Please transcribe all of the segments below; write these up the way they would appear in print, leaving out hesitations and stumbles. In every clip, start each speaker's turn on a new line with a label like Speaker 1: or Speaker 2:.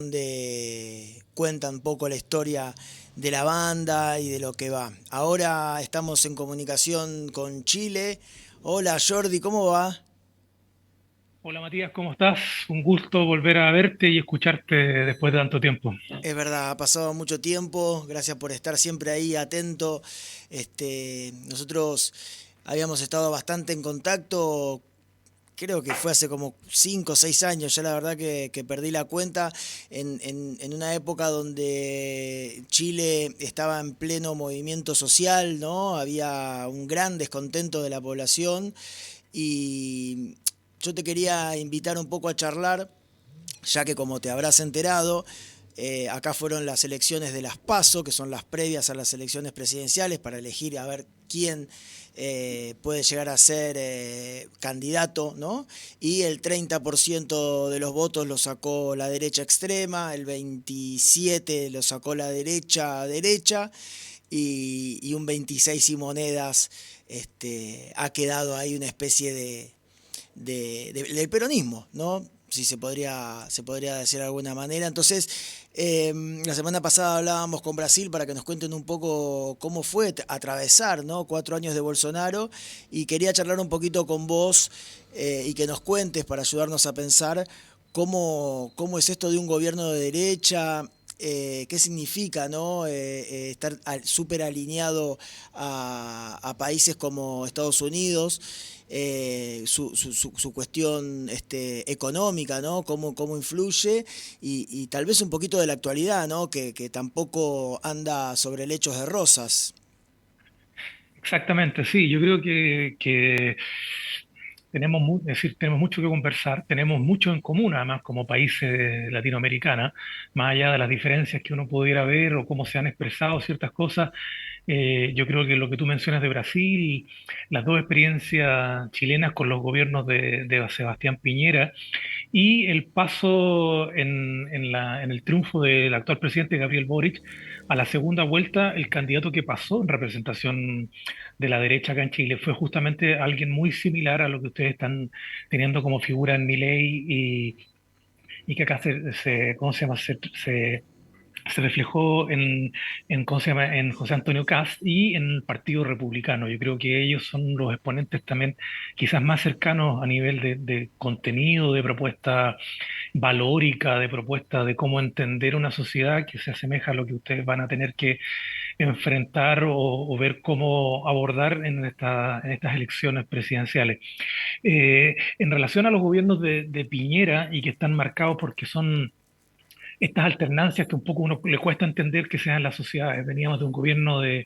Speaker 1: donde cuenta un poco la historia de la banda y de lo que va. Ahora estamos en comunicación con Chile. Hola Jordi, ¿cómo va?
Speaker 2: Hola Matías, ¿cómo estás? Un gusto volver a verte y escucharte después de tanto tiempo.
Speaker 1: Es verdad, ha pasado mucho tiempo, gracias por estar siempre ahí atento. Nosotros habíamos estado bastante en contacto, creo que fue hace como 5 o 6 años, ya la verdad que perdí la cuenta, en una época donde Chile estaba en pleno movimiento social, ¿no? Había un gran descontento de la población y yo te quería invitar un poco a charlar, ya que como te habrás enterado, acá fueron las elecciones de las PASO, que son las previas a las elecciones presidenciales, para elegir a ver quién puede llegar a ser candidato, ¿no? Y el 30% de los votos lo sacó la derecha extrema, el 27% lo sacó la derecha, y un 26 y monedas ha quedado ahí una especie del peronismo, ¿no? Si se podría decir de alguna manera. Entonces, la semana pasada hablábamos con Brasil para que nos cuenten un poco cómo fue atravesar, ¿no? 4 años de Bolsonaro, y quería charlar un poquito con vos y que nos cuentes para ayudarnos a pensar cómo es esto de un gobierno de derecha. ¿Qué significa, ¿no? Estar súper alineado a países como Estados Unidos, su cuestión económica, ¿no? Cómo influye, y tal vez un poquito de la actualidad, ¿no? Que tampoco anda sobre lechos de rosas.
Speaker 2: Exactamente, sí, yo creo que tenemos, es decir, tenemos mucho que conversar, tenemos mucho en común además como países latinoamericanos, más allá de las diferencias que uno pudiera ver o cómo se han expresado ciertas cosas. Yo creo que lo que tú mencionas de Brasil, las dos experiencias chilenas con los gobiernos de Sebastián Piñera y el paso en el triunfo del actual presidente Gabriel Boric a la segunda vuelta, el candidato que pasó en representación de la derecha acá en Chile fue justamente alguien muy similar a lo que ustedes están teniendo como figura en Milei y que acá ¿cómo se llama? Se reflejó ¿cómo se llama? En José Antonio Kast y en el Partido Republicano. Yo creo que ellos son los exponentes también quizás más cercanos a nivel de contenido, de propuesta valórica, de propuesta de cómo entender una sociedad que se asemeja a lo que ustedes van a tener que enfrentar o ver cómo abordar en estas elecciones presidenciales. En relación a los gobiernos de Piñera y que están marcados porque son estas alternancias que un poco uno le cuesta entender que sean las sociedades. Veníamos de un gobierno de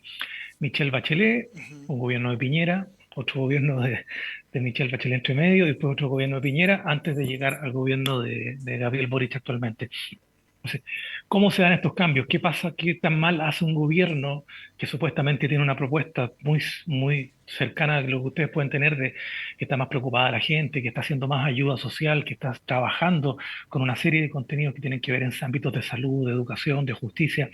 Speaker 2: Michelle Bachelet,
Speaker 1: Ujú.
Speaker 2: un gobierno de Piñera, otro gobierno de Michelle Bachelet entre medio, y después otro gobierno de Piñera, antes de llegar al gobierno de Gabriel Boric actualmente. Entonces, ¿cómo se dan estos cambios? ¿Qué pasa? ¿Qué tan mal hace un gobierno que supuestamente tiene una propuesta muy cercana a lo que ustedes pueden tener de que está más preocupada la gente, que está haciendo más ayuda social, que está trabajando con una serie de contenidos que tienen que ver en ámbitos de salud, de educación, de justicia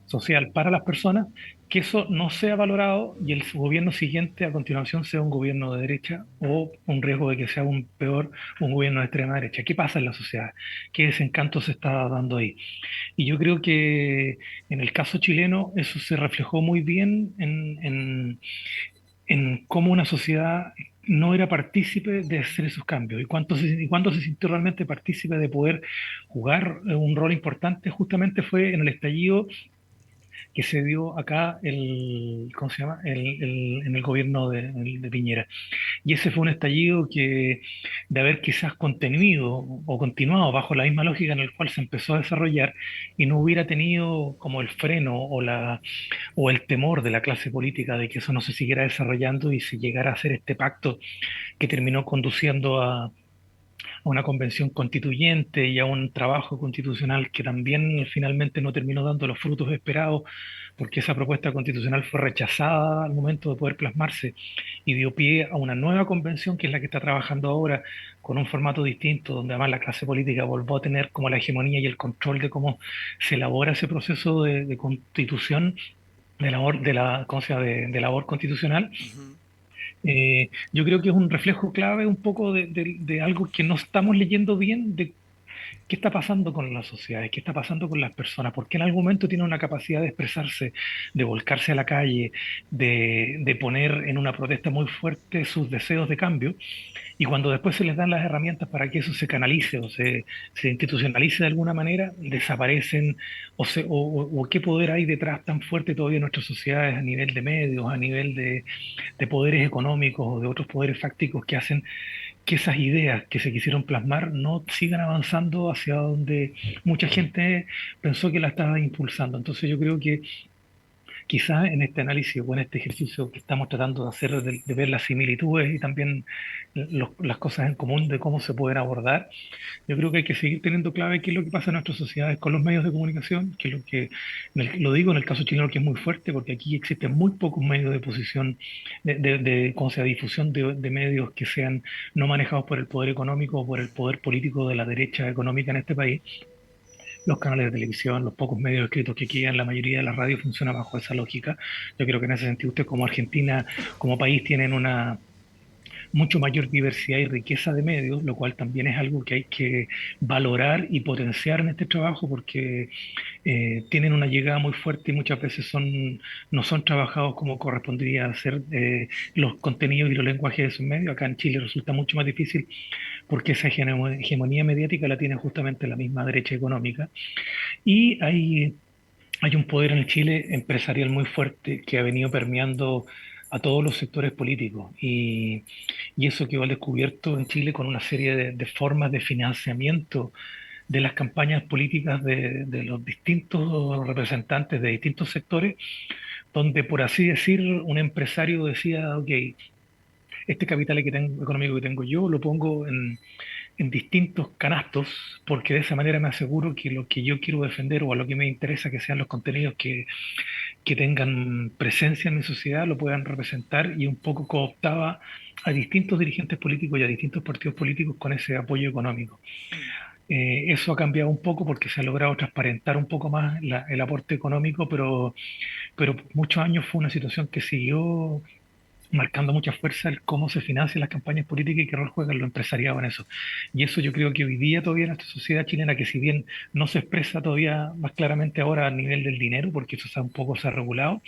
Speaker 2: social para las personas, que eso no sea valorado y el gobierno siguiente a continuación sea un gobierno de derecha o un riesgo de que sea un peor, un gobierno de extrema derecha? ¿Qué pasa en la sociedad? ¿Qué desencanto se está dando ahí? Y yo creo que en el caso chileno eso se reflejó muy bien en cómo una sociedad no era partícipe de hacer esos cambios y cuánto se sintió realmente partícipe de poder jugar un rol importante justamente fue en el estallido que se dio acá ¿cómo se llama? En el gobierno de Piñera. Y ese fue un estallido que, de haber quizás contenido o continuado bajo la misma lógica en el cual se empezó a desarrollar y no hubiera tenido como el freno o el temor de la clase política de que eso no se siguiera desarrollando y se llegara a hacer este pacto que terminó conduciendo a una convención constituyente y a un trabajo constitucional que también finalmente no terminó dando los frutos esperados, porque esa propuesta constitucional fue rechazada al momento de poder plasmarse y dio pie a una nueva convención que es la que está trabajando ahora con un formato distinto, donde además la clase política volvió a tener como la hegemonía y el control de cómo se elabora ese proceso de constitución, ¿cómo se llama? De labor constitucional.
Speaker 1: Ujú.
Speaker 2: Yo creo que es un reflejo clave un poco de algo que no estamos leyendo bien, ¿qué está pasando con las sociedades? ¿Qué está pasando con las personas? Porque en algún momento tienen una capacidad de expresarse, de volcarse a la calle, de poner en una protesta muy fuerte sus deseos de cambio, y cuando después se les dan las herramientas para que eso se canalice o se institucionalice de alguna manera, desaparecen o qué poder hay detrás tan fuerte todavía en nuestras sociedades a nivel de medios, a nivel de poderes económicos o de otros poderes fácticos que hacen que esas ideas que se quisieron plasmar no sigan avanzando hacia donde mucha gente pensó que la estaba impulsando. Entonces yo creo que quizás en este análisis o en este ejercicio que estamos tratando de hacer, de ver las similitudes y también las cosas en común de cómo se pueden abordar, yo creo que hay que seguir teniendo clave qué es lo que pasa en nuestras sociedades con los medios de comunicación, que es lo que, lo digo en el caso chileno que es muy fuerte, porque aquí existen muy pocos medios de posición, como sea, difusión de medios que sean no manejados por el poder económico o por el poder político de la derecha económica en este país. Los canales de televisión, los pocos medios escritos que quedan, la mayoría de las radios funciona bajo esa lógica. Yo creo que en ese sentido usted como Argentina, como país, tienen una mucho mayor diversidad y riqueza de medios, lo cual también es algo que hay que valorar y potenciar en este trabajo porque tienen una llegada muy fuerte y muchas veces no son trabajados como correspondería ser los contenidos y los lenguajes de esos medios. Acá en Chile resulta mucho más difícil porque esa hegemonía mediática la tiene justamente la misma derecha económica. Y hay un poder en Chile empresarial muy fuerte que ha venido permeando a todos los sectores políticos y eso quedó al descubierto en Chile con una serie de formas de financiamiento de las campañas políticas de los distintos representantes de distintos sectores, donde por así decir un empresario decía, ok, este capital económico que tengo yo lo pongo en distintos canastos, porque de esa manera me aseguro que lo que yo quiero defender o a lo que me interesa que sean los contenidos que tengan presencia en mi sociedad lo puedan representar y un poco cooptaba a distintos dirigentes políticos y a distintos partidos políticos con ese apoyo económico. Eso ha cambiado un poco porque se ha logrado transparentar un poco más el aporte económico, pero por muchos años fue una situación que siguió marcando mucha fuerza el cómo se financian las campañas políticas y qué rol juega lo empresariado en eso. Y eso yo creo que hoy día todavía en nuestra sociedad chilena, que si bien no se expresa todavía más claramente ahora a nivel del dinero, porque eso un poco se ha regulado,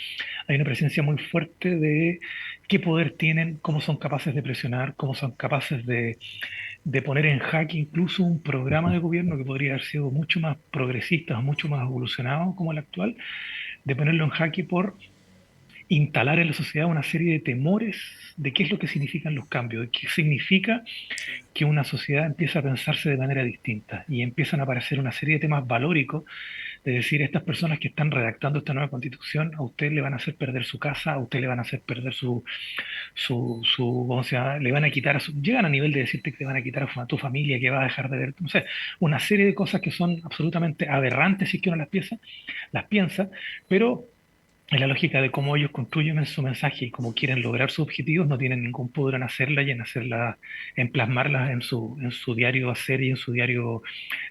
Speaker 2: hay una presencia muy fuerte de qué poder tienen, cómo son capaces de presionar, cómo son capaces de poner en jaque incluso un programa de gobierno que podría haber sido mucho más progresista o mucho más evolucionado como el actual, de ponerlo en jaque por instalar en la sociedad una serie de temores de qué es lo que significan los cambios, de qué significa que una sociedad empieza a pensarse de manera distinta y empiezan a aparecer una serie de temas valóricos, de decir, estas personas que están redactando esta nueva constitución, a usted le van a hacer perder su casa, a usted le van a hacer perder ¿cómo se llama? Le van a quitar, llegan a nivel de decirte que te van a quitar a tu familia, que va a dejar de ver, no sé, una serie de cosas que son absolutamente aberrantes si es que uno las piensa, pero en la lógica de cómo ellos construyen su mensaje y cómo quieren lograr sus objetivos, no tienen ningún poder en hacerla y en plasmarlas en su diario hacer y en su diario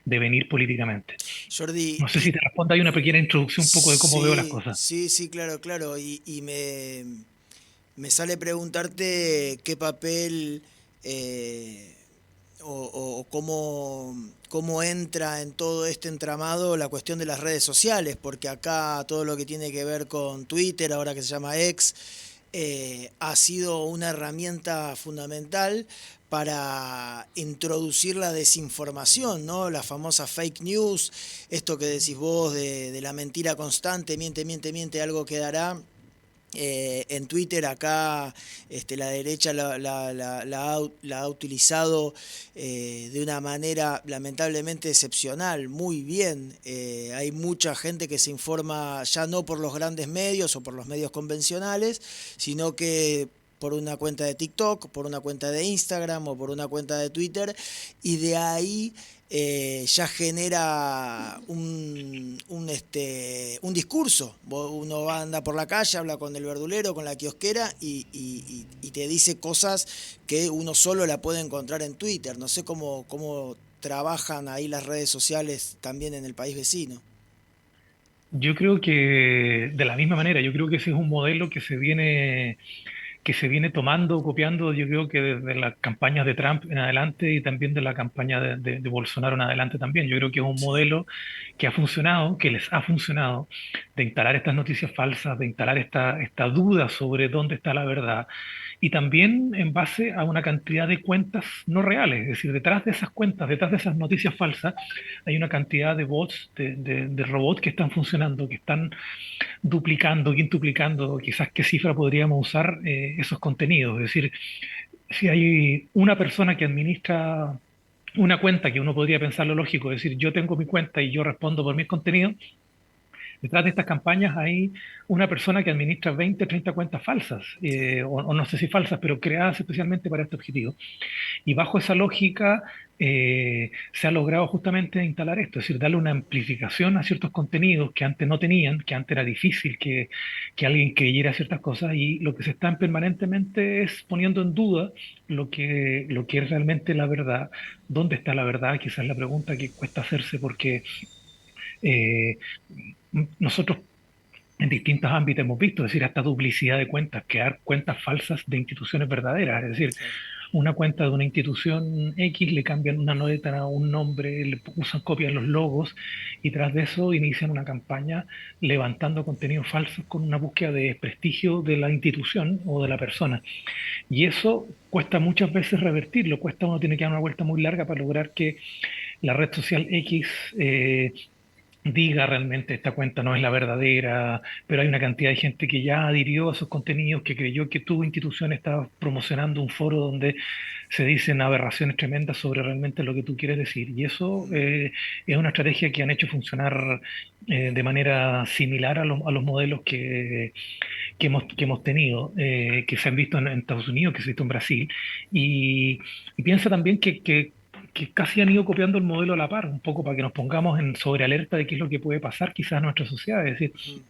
Speaker 2: devenir políticamente.
Speaker 1: Jordi,
Speaker 2: No sé si te respondo, hay una pequeña introducción un poco de cómo veo las
Speaker 1: sí,
Speaker 2: cosas.
Speaker 1: sí, sí, claro, claro. Me sale preguntarte qué papel eh, o cómo entra en todo este entramado la cuestión de las redes sociales, porque acá todo lo que tiene que ver con Twitter, ahora que se llama X, ha sido una herramienta fundamental para introducir la desinformación, ¿no? La famosa fake news, esto que decís vos de la mentira constante, miente, miente, miente, algo quedará. En Twitter acá la derecha la ha utilizado de una manera lamentablemente excepcional, muy bien. Hay mucha gente que se informa ya no por los grandes medios o por los medios convencionales, sino que por una cuenta de TikTok, por una cuenta de Instagram o por una cuenta de Twitter, y de ahí ya genera un discurso. Uno anda por la calle, habla con el verdulero, con la kiosquera y te dice cosas que uno solo la puede encontrar en Twitter. No sé cómo trabajan ahí las redes sociales también en el país vecino.
Speaker 2: Yo creo que de la misma manera, yo creo que ese es un modelo que se viene que se viene tomando, copiando, yo creo que desde las campañas de Trump en adelante y también de la campaña de Bolsonaro en adelante también. Yo creo que es un
Speaker 1: Sí.
Speaker 2: modelo que ha funcionado, que les ha funcionado, de instalar estas noticias falsas, de instalar esta duda sobre dónde está la verdad, y también en base a una cantidad de cuentas no reales. Es decir, detrás de esas cuentas, detrás de esas noticias falsas, hay una cantidad de bots, de robots que están funcionando, que están duplicando, quintuplicando, quizás qué cifra podríamos usar esos contenidos. Es decir, si hay una persona que administra una cuenta, que uno podría pensar lo lógico, es decir, yo tengo mi cuenta y yo respondo por mis contenidos, detrás de estas campañas hay una persona que administra 20, 30 cuentas falsas, o no sé si falsas, pero creadas especialmente para este objetivo. Y bajo esa lógica se ha logrado justamente instalar esto, es decir, darle una amplificación a ciertos contenidos que antes no tenían, que antes era difícil que alguien creyera ciertas cosas, y lo que se están permanentemente es poniendo en duda lo que es realmente la verdad. ¿Dónde está la verdad? Quizás es la pregunta que cuesta hacerse, porque eh, nosotros en distintos ámbitos hemos visto, es decir, esta duplicidad de cuentas, crear cuentas falsas de instituciones verdaderas, es decir,
Speaker 1: Claro.
Speaker 2: una cuenta de una institución X le cambian una letra, un nombre, le usan copias los logos, y tras de eso inician una campaña levantando contenidos falsos con una búsqueda de prestigio de la institución o de la persona. Y eso cuesta muchas veces revertirlo, uno tiene que dar una vuelta muy larga para lograr que la red social X diga realmente esta cuenta no es la verdadera, pero hay una cantidad de gente que ya adhirió a esos contenidos, que creyó que tu institución estaba promocionando un foro donde se dicen aberraciones tremendas sobre realmente lo que tú quieres decir. Y eso
Speaker 1: Mm.
Speaker 2: es una estrategia que han hecho funcionar de manera similar a los modelos que hemos tenido, que se han visto en Estados Unidos, que se han visto en Brasil. Y piensa también que casi han ido copiando el modelo a la par, un poco para que nos pongamos en sobrealerta de qué es lo que puede pasar quizás en nuestra sociedad. Es decir,
Speaker 1: Ujú.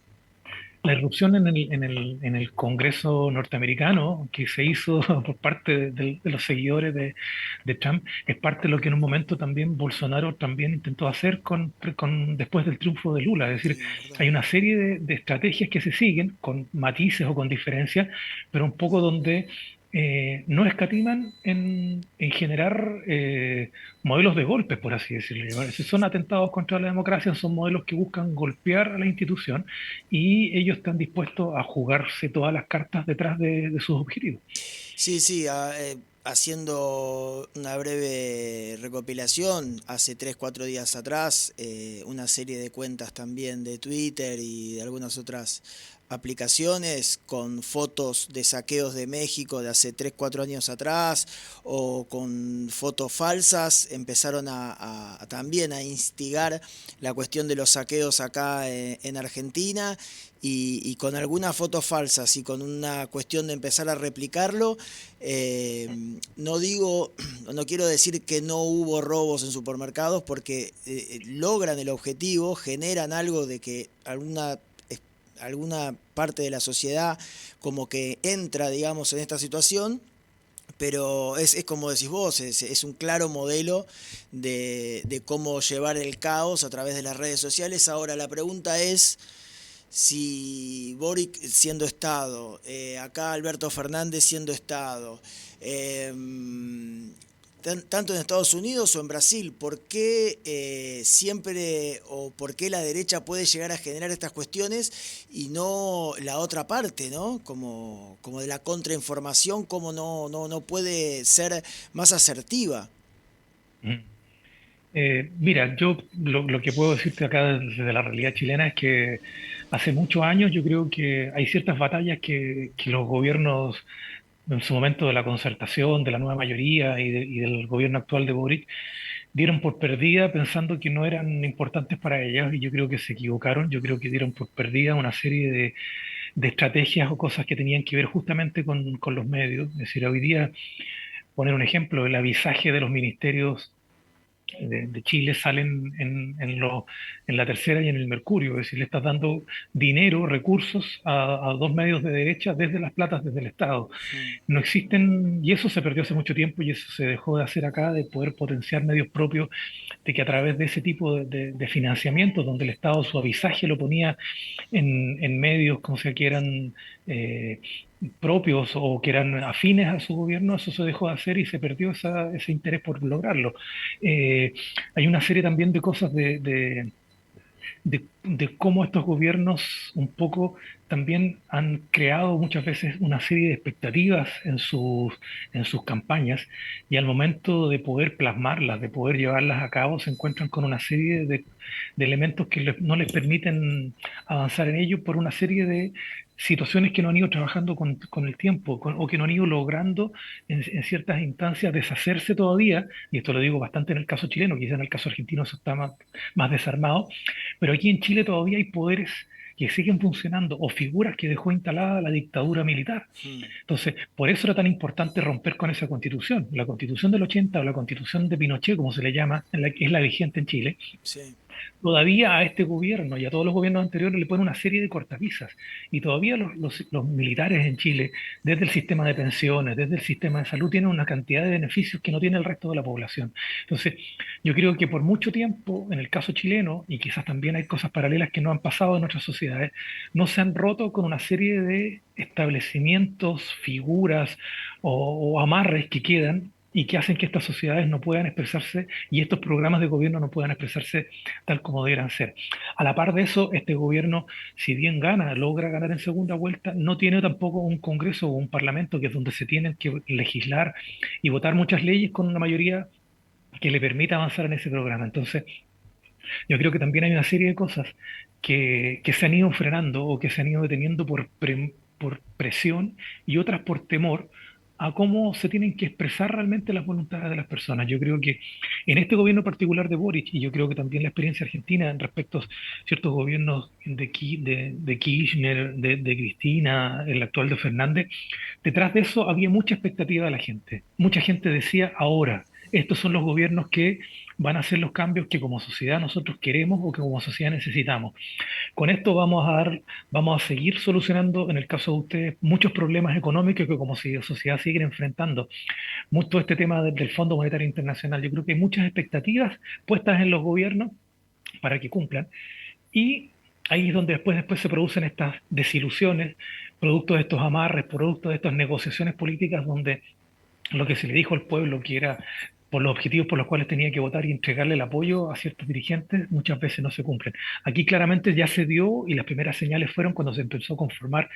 Speaker 2: la irrupción en el Congreso norteamericano que se hizo por parte de los seguidores de Trump es parte de lo que en un momento también Bolsonaro también intentó hacer después del triunfo de Lula. Es decir,
Speaker 1: Sí, es verdad.
Speaker 2: hay una serie de estrategias que se siguen con matices o con diferencias, pero un poco donde no escatiman en generar modelos de golpes, por así decirlo. Si son atentados contra la democracia, son modelos que buscan golpear a la institución, y ellos están dispuestos a jugarse todas las cartas detrás de sus objetivos.
Speaker 1: Sí, sí, haciendo una breve recopilación, hace 3, 4 días atrás, una serie de cuentas también de Twitter y de algunas otras aplicaciones con fotos de saqueos de México de hace 3, 4 años atrás o con fotos falsas empezaron también a instigar la cuestión de los saqueos acá en Argentina y con algunas fotos falsas y con una cuestión de empezar a replicarlo, no digo, no quiero decir que no hubo robos en supermercados porque logran el objetivo, generan algo de que alguna parte de la sociedad como que entra, digamos, en esta situación, pero es como decís vos, es un claro modelo de cómo llevar el caos a través de las redes sociales. Ahora la pregunta es si Boric siendo Estado, acá Alberto Fernández siendo Estado, eh, tanto en Estados Unidos o en Brasil, ¿por qué siempre o por qué la derecha puede llegar a generar estas cuestiones y no la otra parte, ¿no? Como de la contrainformación, cómo no puede ser más asertiva.
Speaker 2: Mm. Mira, yo lo que puedo decirte acá desde la realidad chilena es que hace muchos años yo creo que hay ciertas batallas que los gobiernos en su momento de la concertación, de la nueva mayoría y del gobierno actual de Boric, dieron por perdida pensando que no eran importantes para ellas, y yo creo que se equivocaron. Yo creo que dieron por perdida una serie de estrategias o cosas que tenían que ver justamente con los medios. Es decir, hoy día, poner un ejemplo, el avisaje de los ministerios de Chile salen en la Tercera y en el Mercurio. Es decir, le estás dando dinero, recursos a dos medios de derecha desde las platas, desde el Estado.
Speaker 1: Mm.
Speaker 2: No existen, y eso se perdió hace mucho tiempo, y eso se dejó de hacer acá, de poder potenciar medios propios, de que a través de ese tipo de financiamiento, donde el Estado su avisaje lo ponía en medios como sea que eran propios o que eran afines a su gobierno, eso se dejó de hacer y se perdió ese interés por lograrlo. Eh, Hay una serie también de cosas de cómo estos gobiernos un poco también han creado muchas veces una serie de expectativas en sus campañas y al momento de poder plasmarlas, de poder llevarlas a cabo, se encuentran con una serie de elementos que no les permiten avanzar en ello por una serie de situaciones que no han ido trabajando con el tiempo o que no han ido logrando en ciertas instancias deshacerse todavía, y esto lo digo bastante en el caso chileno, quizá en el caso argentino eso está más desarmado, pero aquí en Chile todavía hay poderes que siguen funcionando o figuras que dejó instalada la dictadura militar.
Speaker 1: Mm,
Speaker 2: Entonces, por eso era tan importante romper con esa constitución. La constitución del 80 o la constitución de Pinochet, como se le llama, en la que es la vigente en Chile,
Speaker 1: sí.
Speaker 2: todavía a este gobierno y a todos los gobiernos anteriores le pone una serie de cortapisas. Y todavía los militares en Chile, desde el sistema de pensiones, desde el sistema de salud, tienen una cantidad de beneficios que no tiene el resto de la población. Entonces, yo creo que por mucho tiempo, en el caso chileno, y quizás también hay cosas paralelas que no han pasado en otras sociedades, no se han roto con una serie de establecimientos, figuras o amarres que quedan y que hacen que estas sociedades no puedan expresarse y estos programas de gobierno no puedan expresarse tal como debieran ser. A la par de eso, este gobierno, si bien logra ganar en segunda vuelta, no tiene tampoco un Congreso o un Parlamento que es donde se tienen que legislar y votar muchas leyes con una mayoría que le permita avanzar en ese programa. Entonces, yo creo que también hay una serie de cosas que se han ido frenando o que se han ido deteniendo por presión y otras por temor a cómo se tienen que expresar realmente las voluntades de las personas. Yo creo que en este gobierno particular de Boric, y yo creo que también la experiencia argentina en respecto a ciertos gobiernos de Kirchner, de Cristina, el actual de Fernández, detrás de eso había mucha expectativa de la gente. Mucha gente decía, ahora, estos son los gobiernos que van a hacer los cambios que como sociedad nosotros queremos o que como sociedad necesitamos. Con esto vamos a seguir solucionando, en el caso de ustedes, muchos problemas económicos que como sociedad siguen enfrentando. Mucho este tema del Fondo Monetario Internacional. Yo creo que hay muchas expectativas puestas en los gobiernos para que cumplan. Y ahí es donde después se producen estas desilusiones, producto de estos amarres, producto de estas negociaciones políticas donde lo que se le dijo al pueblo, que era por los objetivos por los cuales tenía que votar y entregarle el apoyo a ciertos dirigentes, muchas veces no se cumplen. Aquí claramente ya se dio y las primeras señales fueron cuando se empezó a conformar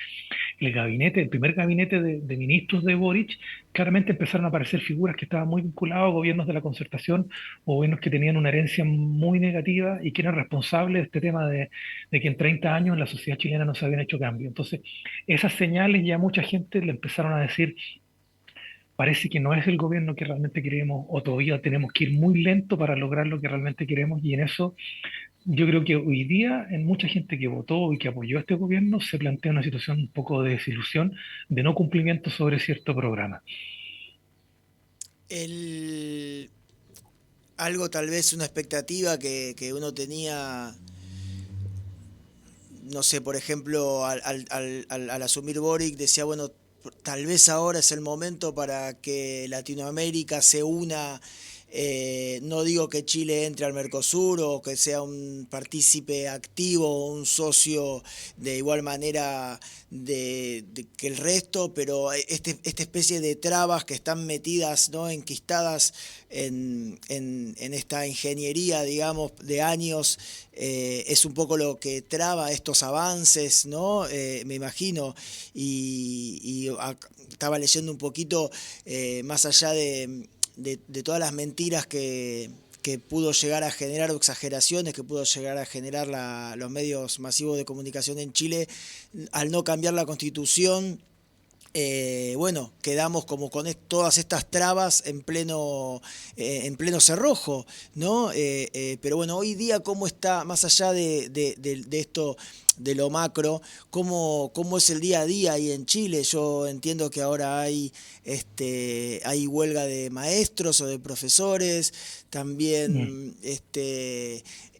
Speaker 2: el gabinete, el primer gabinete de ministros de Boric, claramente empezaron a aparecer figuras que estaban muy vinculadas a gobiernos de la concertación o gobiernos que tenían una herencia muy negativa y que eran responsables de este tema de que en 30 años en la sociedad chilena no se habían hecho cambios. Entonces, esas señales ya mucha gente le empezaron a decir, parece que no es el gobierno que realmente queremos o todavía tenemos que ir muy lento para lograr lo que realmente queremos y en eso yo creo que hoy día en mucha gente que votó y que apoyó a este gobierno se plantea una situación un poco de desilusión, de no cumplimiento sobre cierto programa.
Speaker 1: El, algo tal vez una expectativa que uno tenía, no sé, por ejemplo, al asumir Boric, decía, bueno, tal vez ahora es el momento para que Latinoamérica se una. No digo que Chile entre al Mercosur o que sea un partícipe activo o un socio de igual manera que el resto, pero esta especie de trabas que están metidas, ¿no? Enquistadas en esta ingeniería, digamos, de años, es un poco lo que traba estos avances, ¿no? Me imagino, estaba leyendo un poquito más allá de todas las mentiras que pudo llegar a generar, o exageraciones que pudo llegar a generar los medios masivos de comunicación en Chile, al no cambiar la constitución. Bueno, quedamos como con todas estas trabas en pleno cerrojo, ¿no? Pero bueno, hoy día cómo está, más allá de esto, de lo macro, cómo es el día a día ahí en Chile. Yo entiendo que ahora hay huelga de maestros o de profesores,
Speaker 2: Mm.
Speaker 1: también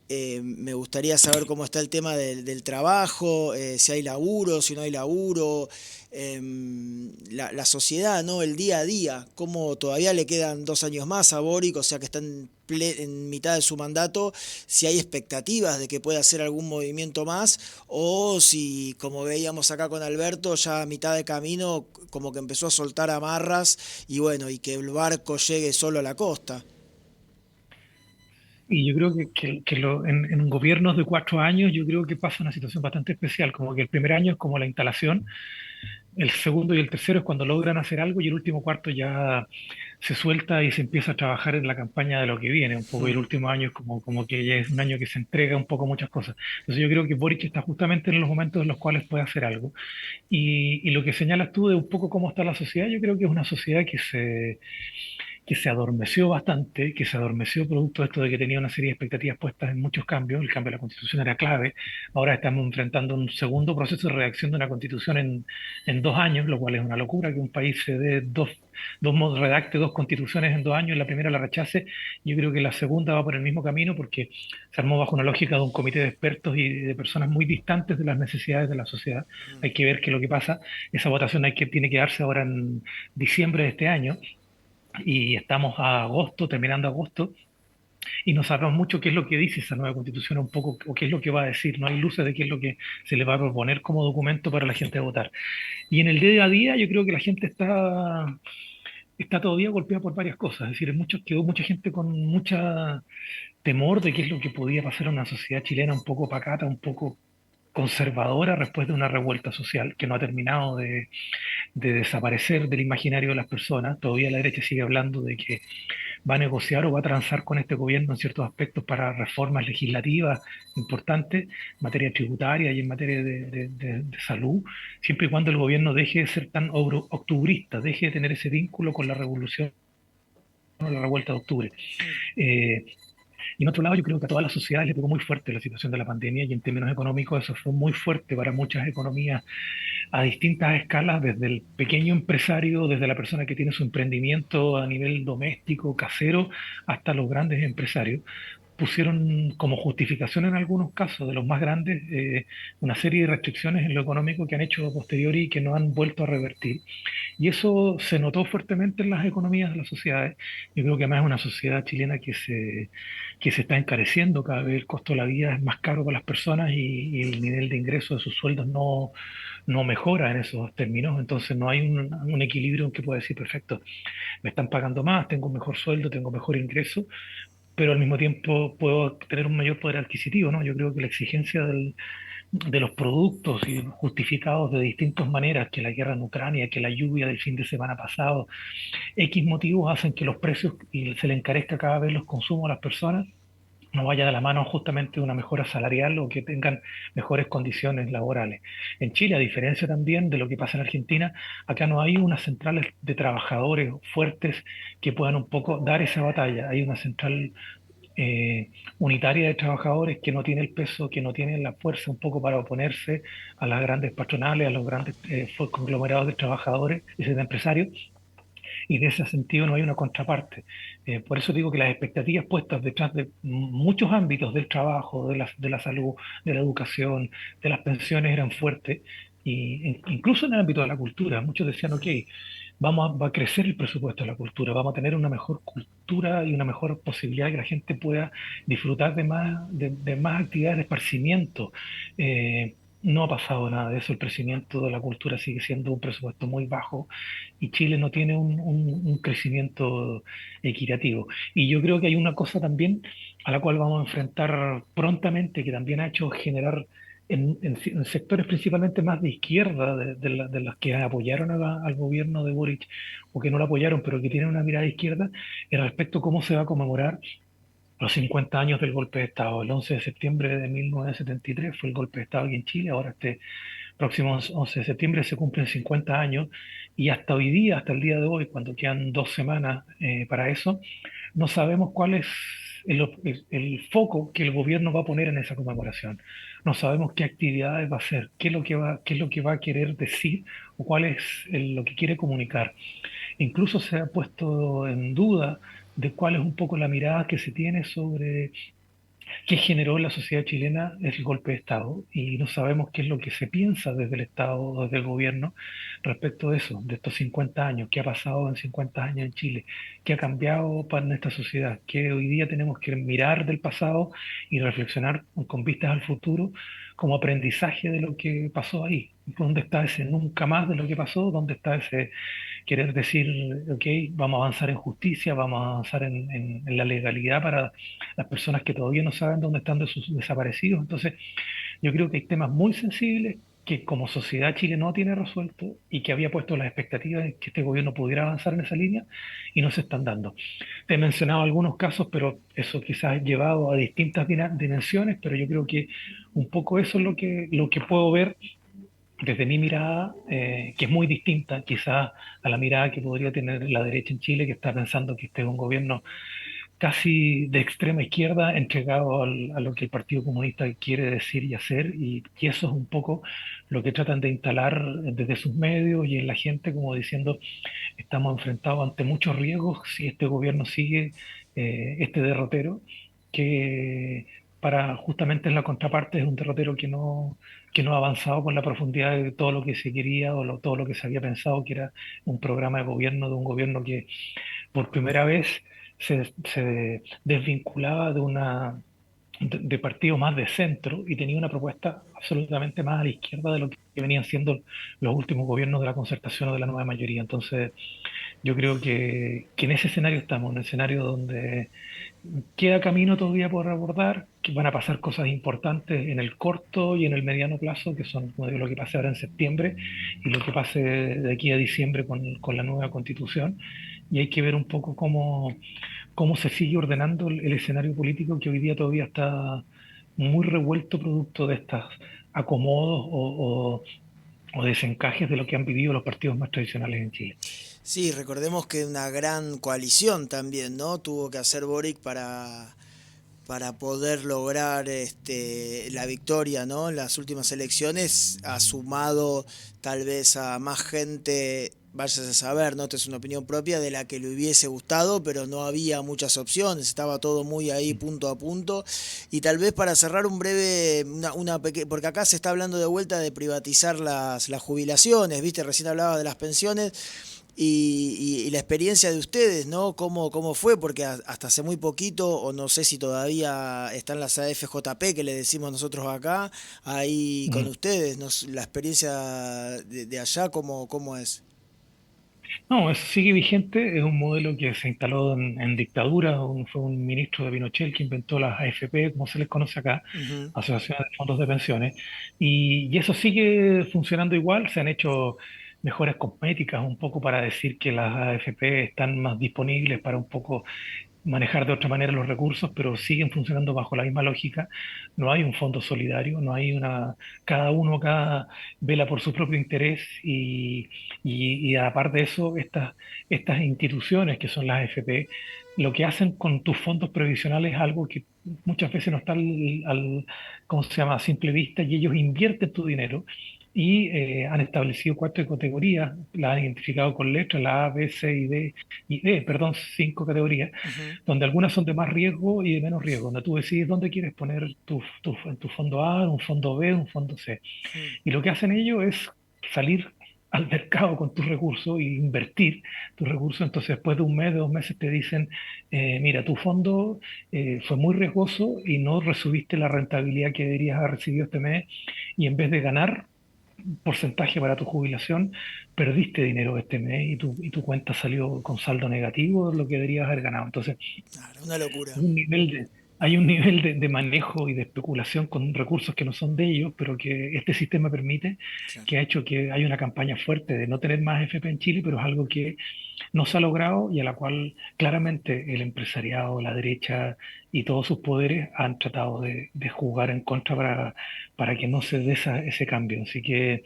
Speaker 1: Me gustaría saber cómo está el tema del trabajo, si hay laburo, si no hay laburo, la sociedad, ¿no? El día a día, cómo todavía le quedan 2 años más a Boric, o sea que está en mitad de su mandato, si hay expectativas de que pueda hacer algún movimiento más, o si, como veíamos acá con Alberto, ya a mitad de camino, como que empezó a soltar amarras y bueno, y que el barco llegue solo a la costa.
Speaker 2: Y yo creo en gobiernos de 4 años, yo creo que pasa una situación bastante especial, como que el primer año es como la instalación, el segundo y el tercero es cuando logran hacer algo y el último cuarto ya se suelta y se empieza a trabajar en la campaña de lo que viene, un poco, y el último año es como que ya es un año que se entrega un poco muchas cosas. Entonces yo creo que Boric está justamente en los momentos en los cuales puede hacer algo. Y lo que señalas tú de un poco cómo está la sociedad, yo creo que es una sociedad que se adormeció bastante, que se adormeció producto de esto de que tenía una serie de expectativas puestas en muchos cambios. El cambio de la Constitución era clave. Ahora estamos enfrentando un segundo proceso de redacción de una Constitución en 2 años, lo cual es una locura que un país se dé redacte dos constituciones en 2 años, la primera la rechace. Yo creo que la segunda va por el mismo camino porque se armó bajo una lógica de un comité de expertos y de personas muy distantes de las necesidades de la sociedad. Hay que ver qué es lo que pasa. Esa votación tiene que darse ahora en diciembre de este año y estamos a agosto, terminando agosto, y no sabemos mucho qué es lo que dice esa nueva constitución un poco, o qué es lo que va a decir. No hay luces de qué es lo que se le va a proponer como documento para la gente votar. Y en el día a día yo creo que la gente está todavía golpeada por varias cosas. Es decir, quedó mucha gente con mucha temor de qué es lo que podía pasar a una sociedad chilena un poco pacata, un poco conservadora después de una revuelta social que no ha terminado de desaparecer del imaginario de las personas. Todavía la derecha sigue hablando de que va a negociar o va a transar con este gobierno en ciertos aspectos para reformas legislativas importantes en materia tributaria y en materia de salud, siempre y cuando el gobierno deje de ser tan octubrista, deje de tener ese vínculo con la revolución o la revuelta de octubre. Eh, y en otro lado, yo creo que a todas las sociedades le pegó muy fuerte la situación de la pandemia y en términos económicos eso fue muy fuerte para muchas economías a distintas escalas, desde el pequeño empresario, desde la persona que tiene su emprendimiento a nivel doméstico, casero, hasta los grandes empresarios. Pusieron como justificación en algunos casos de los más grandes una serie de restricciones en lo económico que han hecho a posteriori y que no han vuelto a revertir. Y eso se notó fuertemente en las economías de las sociedades. Yo creo que además es una sociedad chilena que se está encareciendo, cada vez el costo de la vida es más caro para las personas y el nivel de ingreso de sus sueldos no mejora en esos términos, entonces no hay un equilibrio en que pueda decir, perfecto, me están pagando más, tengo un mejor sueldo, tengo mejor ingreso, pero al mismo tiempo puedo tener un mayor poder adquisitivo, ¿no? Yo creo que la exigencia de los productos y justificados de distintas maneras, que la guerra en Ucrania, que la lluvia del fin de semana pasado, X motivos hacen que los precios y se le encarezca cada vez los consumos a las personas, no vaya de la mano justamente de una mejora salarial o que tengan mejores condiciones laborales. En Chile, a diferencia también de lo que pasa en Argentina, acá no hay unas centrales de trabajadores fuertes que puedan un poco dar esa batalla. Hay una central unitaria de trabajadores que no tiene el peso, que no tiene la fuerza un poco para oponerse a las grandes patronales, a los grandes conglomerados de trabajadores y de empresarios, y de ese sentido no hay una contraparte. Por eso digo que las expectativas puestas detrás de muchos ámbitos del trabajo, de la salud, de la educación, de las pensiones eran fuertes, y incluso en el ámbito de la cultura, muchos decían, ok, va a crecer el presupuesto de la cultura, vamos a tener una mejor cultura y una mejor posibilidad de que la gente pueda disfrutar de más actividades de esparcimiento. No ha pasado nada de eso, el crecimiento de la cultura sigue siendo un presupuesto muy bajo y Chile no tiene un crecimiento equitativo. Y yo creo que hay una cosa también a la cual vamos a enfrentar prontamente, que también ha hecho generar en sectores principalmente más de izquierda, de los que apoyaron al gobierno de Boric o que no lo apoyaron, pero que tienen una mirada izquierda, en respecto a cómo se va a conmemorar los 50 años del golpe de Estado. El 11 de septiembre de 1973 fue el golpe de Estado aquí en Chile. Ahora este próximo 11 de septiembre se cumplen 50 años y hasta hoy día, hasta el día de hoy, cuando quedan 2 semanas para eso, no sabemos cuál es el foco que el gobierno va a poner en esa conmemoración. No sabemos qué actividades va a hacer, qué es lo que va a querer decir o cuál es lo que quiere comunicar. Incluso se ha puesto en duda de cuál es un poco la mirada que se tiene sobre ¿Qué generó en la sociedad chilena el golpe de Estado? Y no sabemos qué es lo que se piensa desde el Estado, desde el gobierno, respecto de eso, de estos 50 años, qué ha pasado en 50 años en Chile, qué ha cambiado para esta sociedad, que hoy día tenemos que mirar del pasado y reflexionar con vistas al futuro como aprendizaje de lo que pasó ahí. ¿Dónde está ese nunca más de lo que pasó? ¿Dónde está ese querer decir, ok, vamos a avanzar en justicia, vamos a avanzar en la legalidad para las personas que todavía no saben dónde están de sus desaparecidos? Entonces, yo creo que hay temas muy sensibles que como sociedad Chile no tiene resuelto y que había puesto las expectativas de que este gobierno pudiera avanzar en esa línea y no se están dando. Te he mencionado algunos casos, pero eso quizás ha llevado a distintas dimensiones, pero yo creo que un poco eso es lo que puedo ver desde mi mirada, que es muy distinta quizás a la mirada que podría tener la derecha en Chile, que está pensando que este es un gobierno casi de extrema izquierda entregado a lo que el Partido Comunista quiere decir y hacer, y eso es un poco lo que tratan de instalar desde sus medios y en la gente, como diciendo, estamos enfrentados ante muchos riesgos si este gobierno sigue este derrotero, que para justamente en la contraparte es un derrotero que no ha avanzado con la profundidad de todo lo que se quería o todo lo que se había pensado que era un programa de gobierno, de un gobierno que por primera vez se desvinculaba de partidos más de centro y tenía una propuesta absolutamente más a la izquierda de lo que venían siendo los últimos gobiernos de la concertación o de la nueva mayoría. Entonces, yo creo que en ese escenario estamos, en un escenario donde queda camino todavía por abordar, que van a pasar cosas importantes en el corto y en el mediano plazo, que son como digo, lo que pase ahora en septiembre y lo que pase de aquí a diciembre con la nueva constitución. Y hay que ver un poco cómo se sigue ordenando el escenario político que hoy día todavía está muy revuelto producto de estos acomodos o desencajes de lo que han vivido los partidos más tradicionales en Chile.
Speaker 1: Sí, recordemos que una gran coalición también, ¿no? Tuvo que hacer Boric para poder lograr la victoria, ¿no? En las últimas elecciones ha sumado tal vez a más gente, vayas a saber, ¿no? Esto es una opinión propia de la que le hubiese gustado, pero no había muchas opciones, estaba todo muy ahí punto a punto. Y tal vez para cerrar un breve, porque acá se está hablando de vuelta de privatizar las jubilaciones, ¿viste? Recién hablaba de las pensiones. Y la experiencia de ustedes, ¿no? ¿Cómo fue? Porque hasta hace muy poquito, o no sé si todavía están las AFJP que le decimos nosotros acá, ahí con
Speaker 2: Mm.
Speaker 1: ustedes, ¿no? La experiencia de allá, ¿cómo es?
Speaker 2: No, sigue vigente, es un modelo que se instaló en dictadura, fue un ministro de Pinochet el que inventó las AFP, como se les conoce acá,
Speaker 1: Ujú.
Speaker 2: Asociaciones de Fondos de Pensiones, y eso sigue funcionando igual, se han hecho mejoras cosméticas un poco para decir que las AFP están más disponibles para un poco manejar de otra manera los recursos, pero siguen funcionando bajo la misma lógica. No hay un fondo solidario, no hay cada uno cada vela por su propio interés y aparte de eso, estas instituciones que son las AFP, lo que hacen con tus fondos previsionales es algo que muchas veces no está ¿cómo se llama?, a simple vista y ellos invierten tu dinero y han establecido cuatro categorías, las han identificado con letras, la A, B, C y D, perdón, cinco categorías
Speaker 1: Ujú.
Speaker 2: donde algunas son de más riesgo y de menos riesgo, donde tú decides dónde quieres poner en tu fondo A, un fondo B, un fondo C.
Speaker 1: Ujú.
Speaker 2: Y lo que hacen ellos es salir al mercado con tus recursos e invertir tus recursos. Entonces, después de un mes, de 2 meses, te dicen, mira, tu fondo fue muy riesgoso y no recibiste la rentabilidad que deberías haber recibido este mes. Y en vez de ganar porcentaje para tu jubilación, perdiste dinero este mes y tu cuenta salió con saldo negativo, lo que deberías haber ganado. Entonces,
Speaker 1: Claro, una locura.
Speaker 2: un nivel hay un nivel de manejo y de especulación con recursos que no son de ellos, pero que este sistema permite,
Speaker 1: Claro.
Speaker 2: que ha hecho que haya una campaña fuerte de no tener más FP en Chile, pero es algo que no se ha logrado y a la cual claramente el empresariado, la derecha y todos sus poderes han tratado de jugar en contra para que no se dé ese cambio. Así que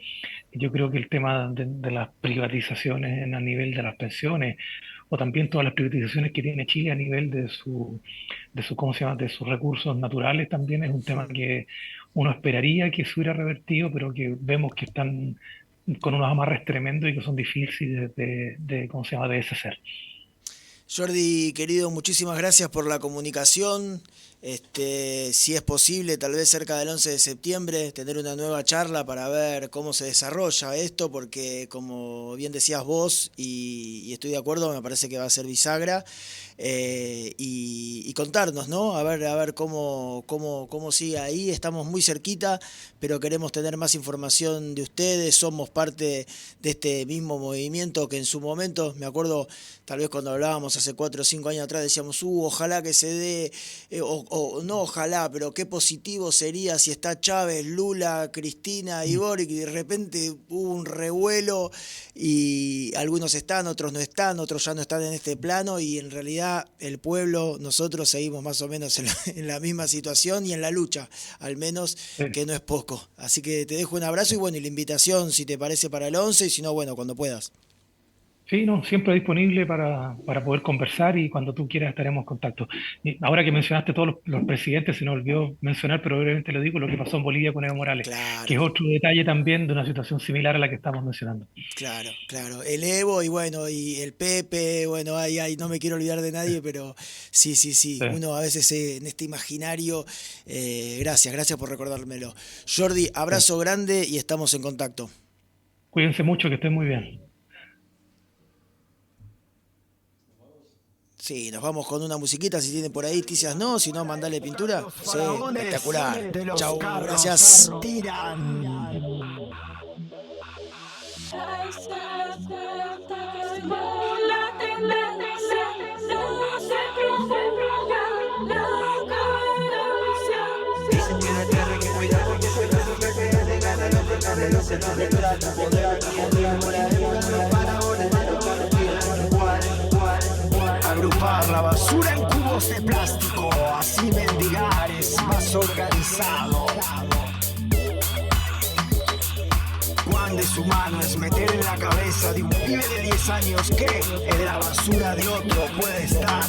Speaker 2: yo creo que el tema de las privatizaciones a nivel de las pensiones, o también todas las privatizaciones que tiene Chile a nivel ¿cómo se llama?, de sus recursos naturales, también es un tema
Speaker 1: Ujú.
Speaker 2: que uno esperaría que se hubiera revertido, pero que vemos que están con unos amarres tremendos y que son difíciles ¿cómo se llama?, de deshacer.
Speaker 1: Jordi, querido, muchísimas gracias por la comunicación. Si es posible, tal vez cerca del 11 de septiembre, tener una nueva charla para ver cómo se desarrolla esto, porque como bien decías vos, y estoy de acuerdo, me parece que va a ser bisagra, y contarnos, ¿no? A ver cómo sigue ahí. Estamos muy cerquita, pero queremos tener más información de ustedes. Somos parte de este mismo movimiento que en su momento, me acuerdo, tal vez cuando hablábamos hace 4 o 5 años atrás, decíamos, ojalá que se dé, o no ojalá, pero qué positivo sería si está Chávez, Lula, Cristina y Boric, y de repente hubo un revuelo y algunos están, otros no están, otros ya no están en este plano, y en realidad el pueblo, nosotros seguimos más o menos en la misma situación y en la lucha, al menos,
Speaker 2: Sí.
Speaker 1: que no es poco. Así que te dejo un abrazo y bueno, y la invitación, si te parece, para el 11, y si no, bueno, cuando puedas.
Speaker 2: Sí, no, siempre disponible para poder conversar y cuando tú quieras estaremos en contacto. Y ahora que mencionaste todos los presidentes, se nos olvidó mencionar, pero brevemente lo digo, lo que pasó en Bolivia con Evo Morales, que
Speaker 1: Claro.
Speaker 2: es otro detalle también de una situación similar a la que estamos mencionando.
Speaker 1: Claro, claro. El Evo y bueno, y el Pepe, bueno, no me quiero olvidar de nadie, pero sí, sí, sí.
Speaker 2: Sí.
Speaker 1: Uno a veces en este imaginario, gracias por recordármelo. Jordi,
Speaker 2: Sí.
Speaker 1: abrazo grande y estamos en contacto.
Speaker 2: Cuídense mucho, que estén muy bien.
Speaker 1: Sí, nos vamos con una musiquita, si tienen por ahí ticias no, si no, mandale pintura. Sí, espectacular.
Speaker 3: De los
Speaker 1: Chau,
Speaker 3: carros
Speaker 1: gracias.
Speaker 3: tiran.
Speaker 4: La tendencia no se propaga la cadencia.
Speaker 5: Dicen que la tierra hay que cuidar porque si no se refleja de gana lo que no de lo que no retrata. Poder aquí arriba por la época no para ahora de lo que no igual.
Speaker 3: Agrupar la basura en cubos de plástico, así mendigar es más organizado. Cuán deshumano es meter en la cabeza de un pibe de 10 años que en la basura de otro puede estar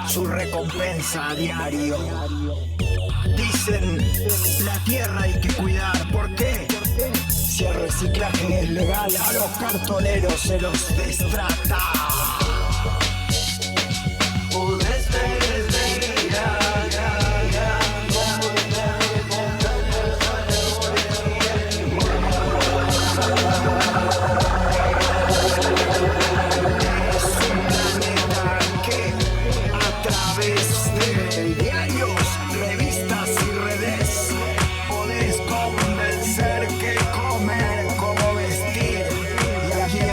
Speaker 3: su recompensa a diario. Dicen, la tierra hay que cuidar, ¿por qué? Si el reciclaje es legal, a los cartoneros se los destrata.
Speaker 5: Podés ver